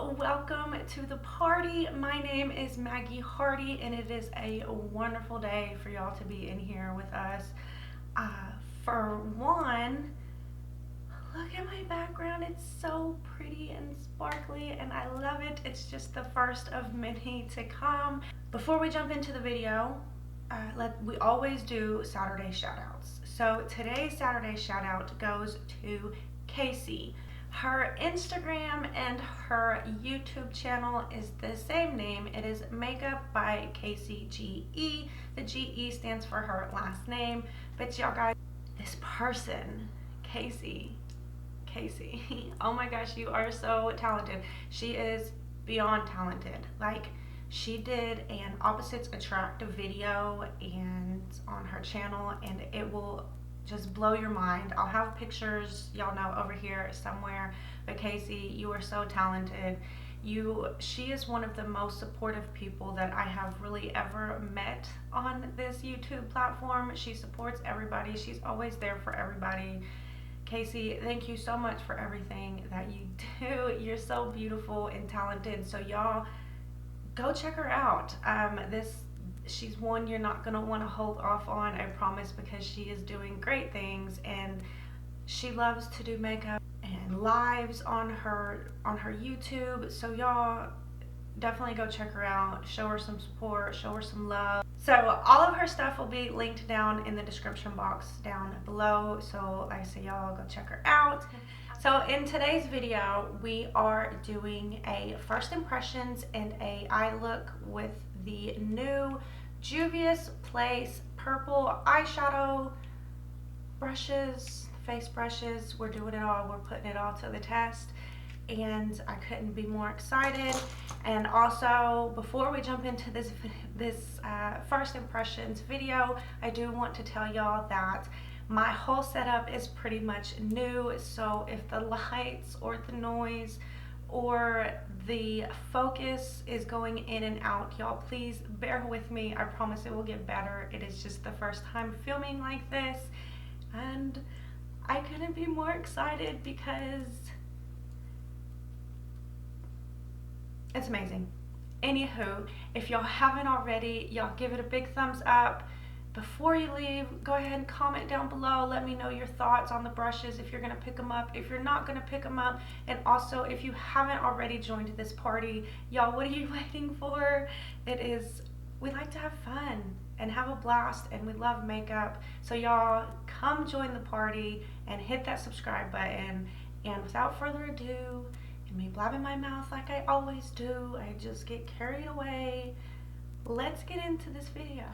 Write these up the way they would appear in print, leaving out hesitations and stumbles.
welcome to the party. My name is Maggie Hardy, and it is a wonderful day for y'all to be in here with us. For one, look at my background. It's so pretty and sparkly, and I love it. It's just the first of many to come. Before we jump into the video, we always do Saturday shoutouts. So today's Saturday shoutout goes to Kasie. Her Instagram and her YouTube channel is the same name. It is Makeup by Kasie GE. The GE stands for her last name. But y'all guys, this person, Kasie, oh my gosh, you are so talented. She is beyond talented. Like, she did an opposites attract video and on her channel, and it will just blow your mind. I'll have pictures, y'all know, over here somewhere. But Kasie, you are so talented. She is one of the most supportive people that I have really ever met on this YouTube platform. She supports everybody. She's always there for everybody. Kasie, thank you so much for everything that you do. You're so beautiful and talented. So y'all, go check her out. She's one you're not going to want to hold off on, I promise, because she is doing great things, and she loves to do makeup and lives on her YouTube. So y'all definitely go check her out, show her some support, show her some love. So all of her stuff will be linked down in the description box down below. So like I say, y'all go check her out. So in today's video, we are doing a first impressions and a eye look with the new Juvias Purple eyeshadow brushes, face brushes. We're doing it all. We're putting it all to the test, and I couldn't be more excited. And also, before we jump into this first impressions video, I do want to tell y'all that my whole setup is pretty much new. So if the lights or the noise or the focus is going in and out, y'all please bear with me. I promise it will get better. It is just the first time filming like this, and I couldn't be more excited because it's amazing. Anywho, if y'all haven't already, y'all give it a big thumbs up. Before you leave, go ahead and comment down below. Let me know your thoughts on the brushes, if you're going to pick them up, if you're not going to pick them up. And also, if you haven't already joined this party, y'all, what are you waiting for? We like to have fun and have a blast, and we love makeup. So y'all, come join the party and hit that subscribe button. And without further ado, and me blabbing my mouth like I always do, I just get carried away. Let's get into this video.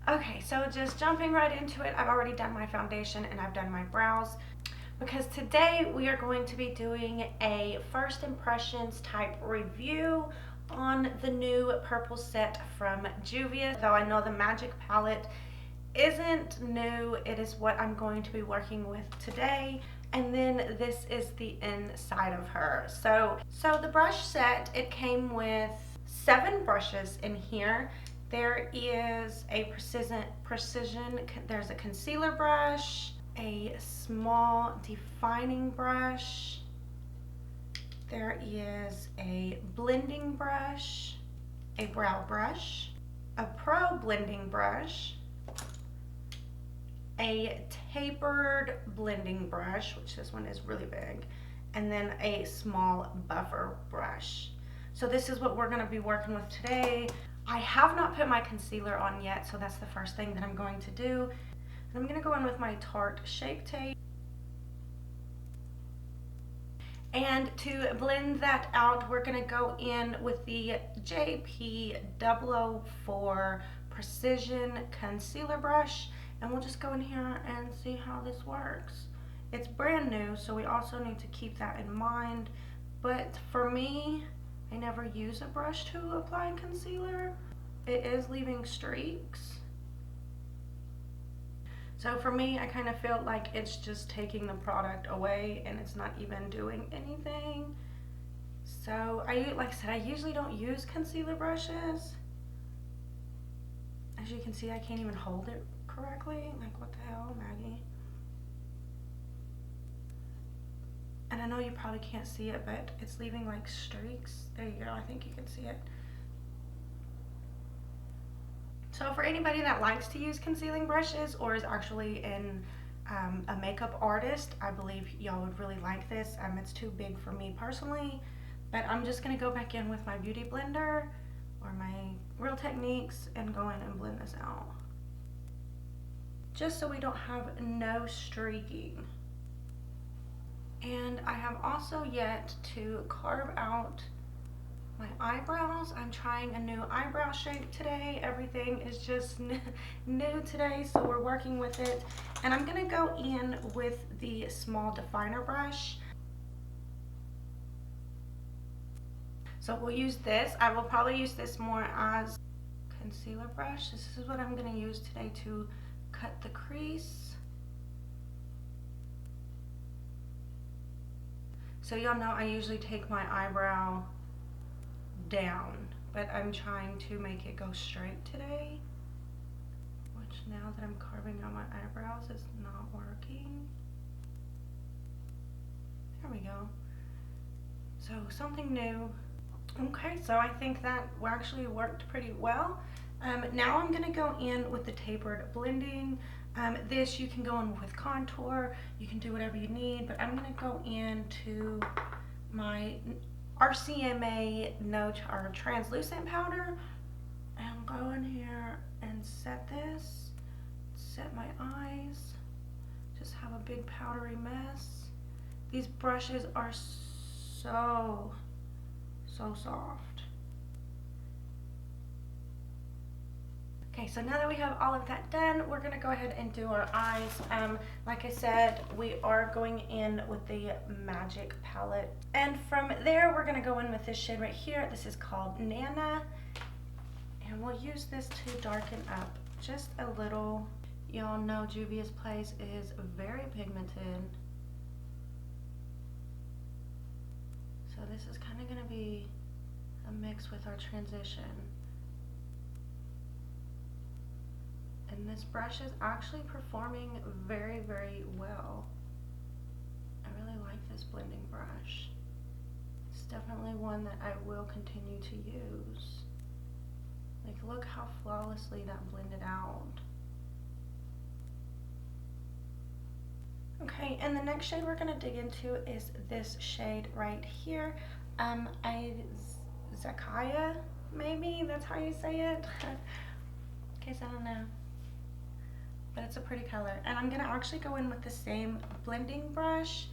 Okay, so just jumping right into it, I've already done my foundation and I've done my brows, because today we are going to be doing a first impressions type review on the new purple set from Juvias. Though I know the Magic palette isn't new, it is what I'm going to be working with today. And then this is the inside of her. So the brush set, it came with 7 brushes in here. There is a precision, there's a concealer brush, a small defining brush, there is a blending brush, a brow brush, a pro blending brush, a tapered blending brush, which this one is really big, and then a small buffer brush. So this is what we're going to be working with today. I have not put my concealer on yet, so that's the first thing that I'm going to do. And I'm going to go in with my Tarte Shape Tape. And to blend that out, we're going to go in with the JP004 Precision Concealer Brush. And we'll just go in here and see how this works. It's brand new, so we also need to keep that in mind. But for me, I never use a brush to apply concealer. It is leaving streaks. So for me, I kind of feel like it's just taking the product away and it's not even doing anything. So like I said, I usually don't use concealer brushes. As you can see, I can't even hold it correctly. Like, what the hell, Maggie? And I know you probably can't see it, but it's leaving like streaks. There you go, I think you can see it. So for anybody that likes to use concealing brushes or is actually a makeup artist, I believe y'all would really like this. It's too big for me personally, but I'm just gonna go back in with my beauty blender or my Real Techniques and go in and blend this out. Just so we don't have no streaking. And I have also yet to carve out my eyebrows. I'm trying a new eyebrow shape today. Everything is just new today, so we're working with it. And I'm gonna go in with the small definer brush. So we'll use this. I will probably use this more as concealer brush. This is what I'm gonna use today to cut the crease. So y'all know I usually take my eyebrow down, but I'm trying to make it go straight today, which now that I'm carving out my eyebrows is not working. There we go. So something new. Okay, so I think that actually worked pretty well. Now I'm gonna go in with the tapered blending. This you can go in with contour, you can do whatever you need, but I'm gonna go into my RCMA translucent powder and go in here and set this, set my eyes, just have a big powdery mess. These brushes are so soft. Okay, so now that we have all of that done, we're gonna go ahead and do our eyes. Like I said, we are going in with the Magic palette. And from there, we're gonna go in with this shade right here. This is called Nana. And we'll use this to darken up just a little. Y'all know Juvias Place is very pigmented. So this is kind of gonna be a mix with our transition. And this brush is actually performing very, very well. I really like this blending brush. It's definitely one that I will continue to use. Like, look how flawlessly that blended out. Okay, and the next shade we're gonna dig into is this shade right here. Zakaya, maybe that's how you say it. In case I don't know. But it's a pretty color. And I'm gonna actually go in with the same blending brush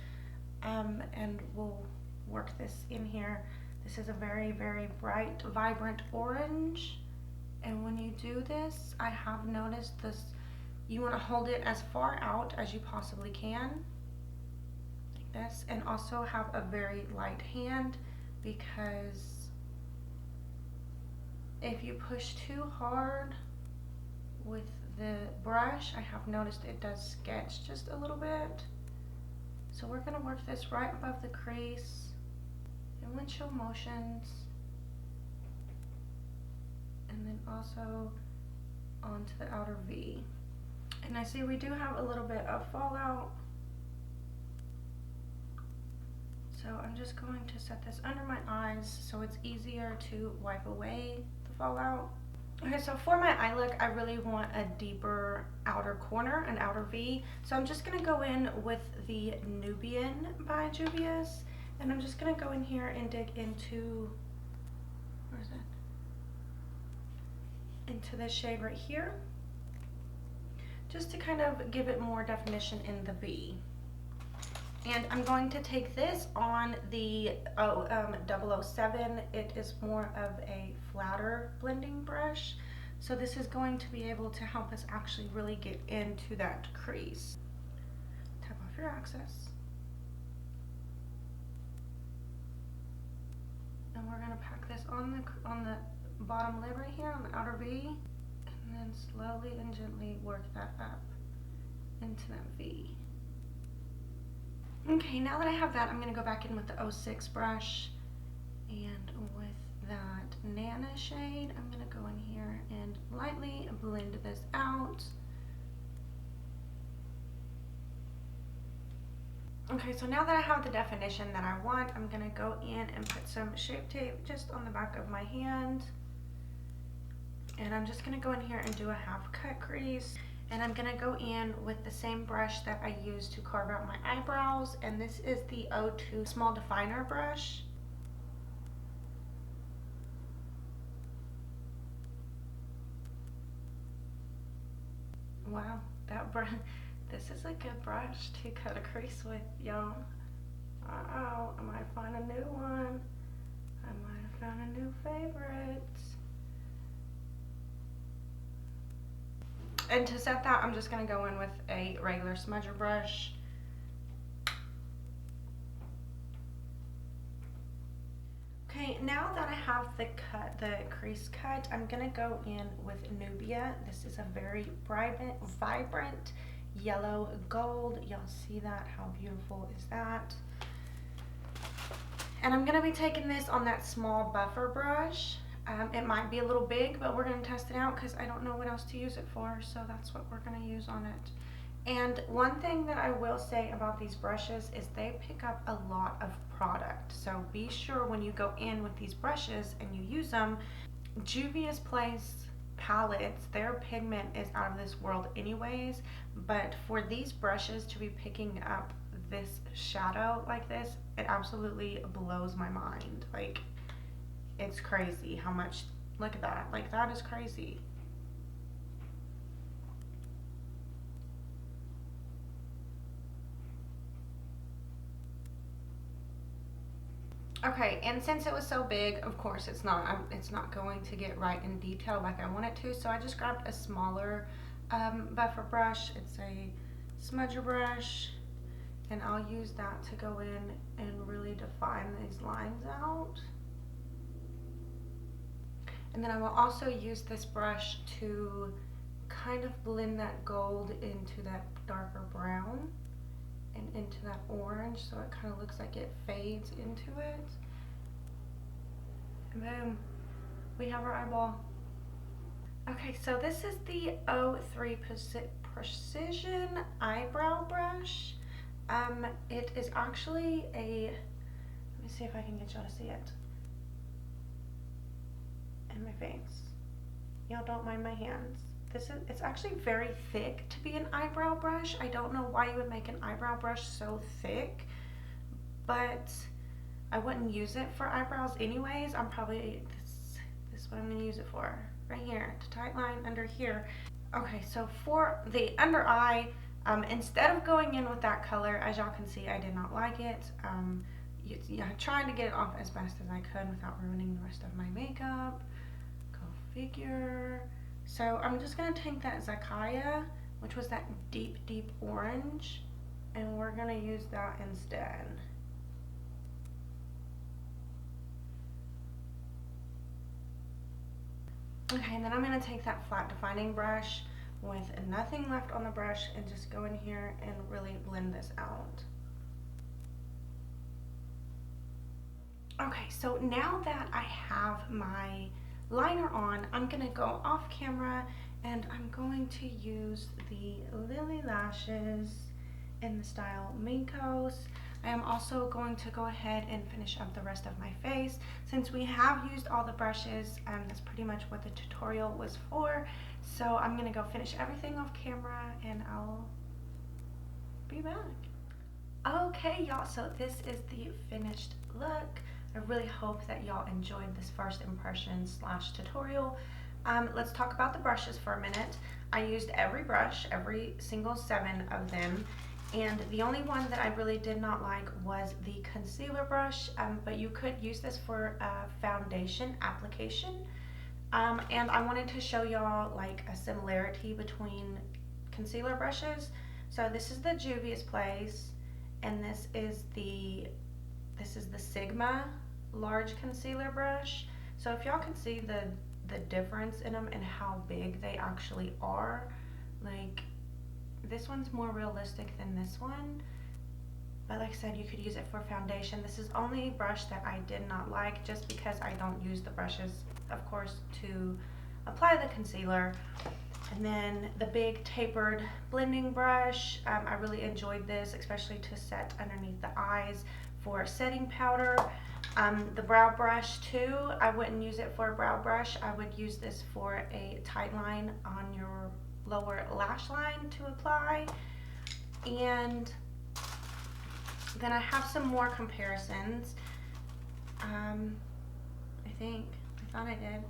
and we'll work this in here. This is a very, very bright, vibrant orange. And when you do this, I have noticed this, you wanna hold it as far out as you possibly can, like this, and also have a very light hand, because if you push too hard with the brush, I have noticed it does sketch just a little bit. So we're gonna work this right above the crease in windshield motions, and then also onto the outer V. And I see we do have a little bit of fallout, so I'm just going to set this under my eyes so it's easier to wipe away the fallout. Okay, so for my eye look, I really want a deeper outer corner, an outer V. So I'm just gonna go in with the Nubian by Juvias, and I'm just gonna go in here and dig into, where is it? Into this shade right here, just to kind of give it more definition in the V. And I'm going to take this on the 007. It is more of a flatter blending brush. So this is going to be able to help us actually really get into that crease. Tap off your excess. And we're gonna pack this on the bottom lid right here, on the outer V, and then slowly and gently work that up into that V. Okay, now that I have that, I'm going to go back in with the 06 brush, and with that Nana shade, I'm going to go in here and lightly blend this out. Okay, so now that I have the definition that I want, I'm gonna go in and put some Shape Tape just on the back of my hand. And I'm just gonna go in here and do a half cut crease. And I'm gonna go in with the same brush that I used to carve out my eyebrows. And this is the O2 Small Definer brush. Wow, that brush, this is a good brush to cut a crease with, y'all. Uh-oh, I might find a new one. I might have found a new favorite. And to set that, I'm just gonna go in with a regular smudger brush. Okay, now that I have the crease cut, I'm gonna go in with Nubia. This is a very vibrant yellow gold. Y'all see that? How beautiful is that? And I'm gonna be taking this on that small buffer brush. It might be a little big, but we're gonna test it out because I don't know what else to use it for, so that's what we're gonna use on it. And one thing that I will say about these brushes is they pick up a lot of product. So be sure when you go in with these brushes and you use them, Juvias palettes, their pigment is out of this world anyways, but for these brushes to be picking up this shadow like this, it absolutely blows my mind. Like, it's crazy how much, look at that, like that is crazy. Okay, and since it was so big, of course it's not going to get right in detail like I want it to, so I just grabbed a smaller buffer brush. It's a smudger brush, and I'll use that to go in and really define these lines out. And then I will also use this brush to kind of blend that gold into that darker brown and into that orange, so it kind of looks like it fades into it. And boom, we have our eyeball. Okay, so this is the O3 Precision Eyebrow Brush. It is actually a, let me see if I can get y'all to see it in my face. Y'all don't mind my hands. It's actually very thick to be an eyebrow brush. I don't know why you would make an eyebrow brush so thick, but I wouldn't use it for eyebrows anyways. I'm probably, this is what I'm gonna use it for. Right here, to tight line under here. Okay, so for the under eye, instead of going in with that color, as y'all can see, I did not like it. I'm trying to get it off as best as I could without ruining the rest of my makeup. Go figure. So I'm just gonna take that Zakaya, which was that deep, deep orange, and we're gonna use that instead. Okay, and then I'm gonna take that flat defining brush with nothing left on the brush and just go in here and really blend this out. Okay, so now that I have my liner on, I'm gonna go off camera and I'm going to use the Lilli lashes in the style Minkos. I am also going to go ahead and finish up the rest of my face. Since we have used all the brushes, that's pretty much what the tutorial was for. So I'm gonna go finish everything off camera and I'll be back. Okay, y'all, so this is the finished look. I really hope that y'all enjoyed this first impression / tutorial. Let's talk about the brushes for a minute. I used every brush, every single 7 of them, and the only one that I really did not like was the concealer brush, but you could use this for foundation application. And I wanted to show y'all like a similarity between concealer brushes. So this is the Juvias Place, and this is the Sigma large concealer brush. So if y'all can see the difference in them and how big they actually are, like this one's more realistic than this one, but like I said, you could use it for foundation. This is only brush that I did not like just because I don't use the brushes, of course, to apply the concealer. And then the big tapered blending brush. I really enjoyed this, especially to set underneath the eyes for setting powder. The brow brush too, I wouldn't use it for a brow brush. I would use this for a tight line on your lower lash line to apply. And then I have some more comparisons. I thought I did.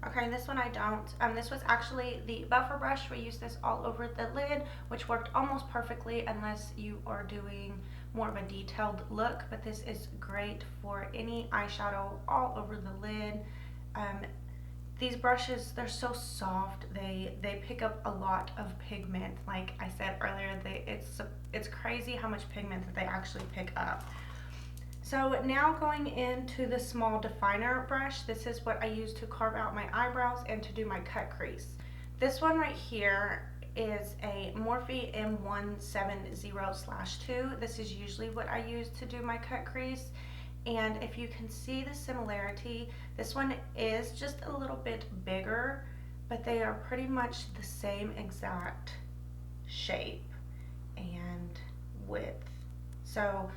Okay, this one I don't. This was actually the buffer brush. We used this all over the lid, which worked almost perfectly unless you are doing more of a detailed look, but this is great for any eyeshadow all over the lid. These brushes, they're so soft. They pick up a lot of pigment. Like I said earlier, it's crazy how much pigment that they actually pick up. So now going into the small definer brush, this is what I use to carve out my eyebrows and to do my cut crease. This one right here is a Morphe M170/2. This is usually what I use to do my cut crease. And if you can see the similarity, this one is just a little bit bigger, but they are pretty much the same exact shape and width. So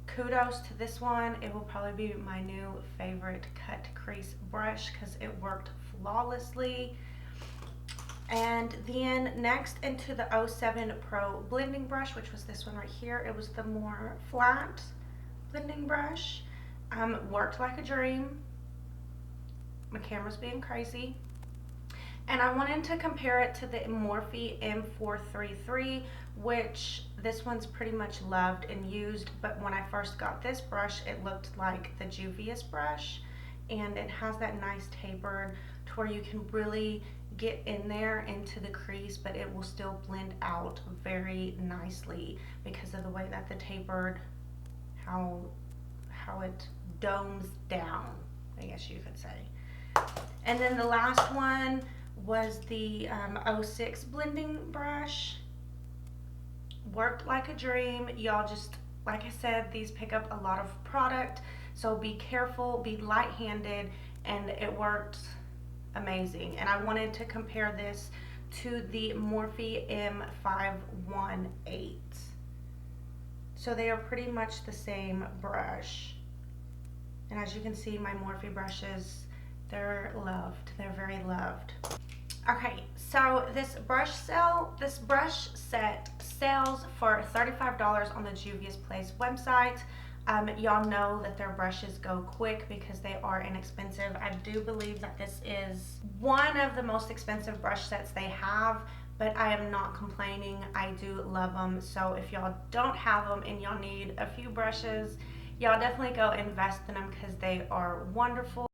kudos to this one. It will probably be my new favorite cut crease brush because it worked flawlessly. And then next into the 07 Pro blending brush, which was this one right here. It was the more flat blending brush. Worked like a dream. My camera's being crazy. And I wanted to compare it to the Morphe M433, which this one's pretty much loved and used, but when I first got this brush, it looked like the Juvias brush, and it has that nice tapered to where you can really get in there into the crease, but it will still blend out very nicely because of the way that the tapered, how it domes down, I guess you could say. And then the last one was the 06 blending brush. Worked like a dream. Y'all, just like I said, these pick up a lot of product, so be careful, be light-handed, and it worked amazing. And I wanted to compare this to the Morphe M518. So they are pretty much the same brush. And as you can see, my Morphe brushes, they're loved. They're very loved. Okay, so this brush set sells for $35 on the Juvias Place website. Y'all know that their brushes go quick because they are inexpensive. I do believe that this is one of the most expensive brush sets they have, but I am not complaining. I do love them. So if y'all don't have them and y'all need a few brushes, y'all definitely go invest in them because they are wonderful.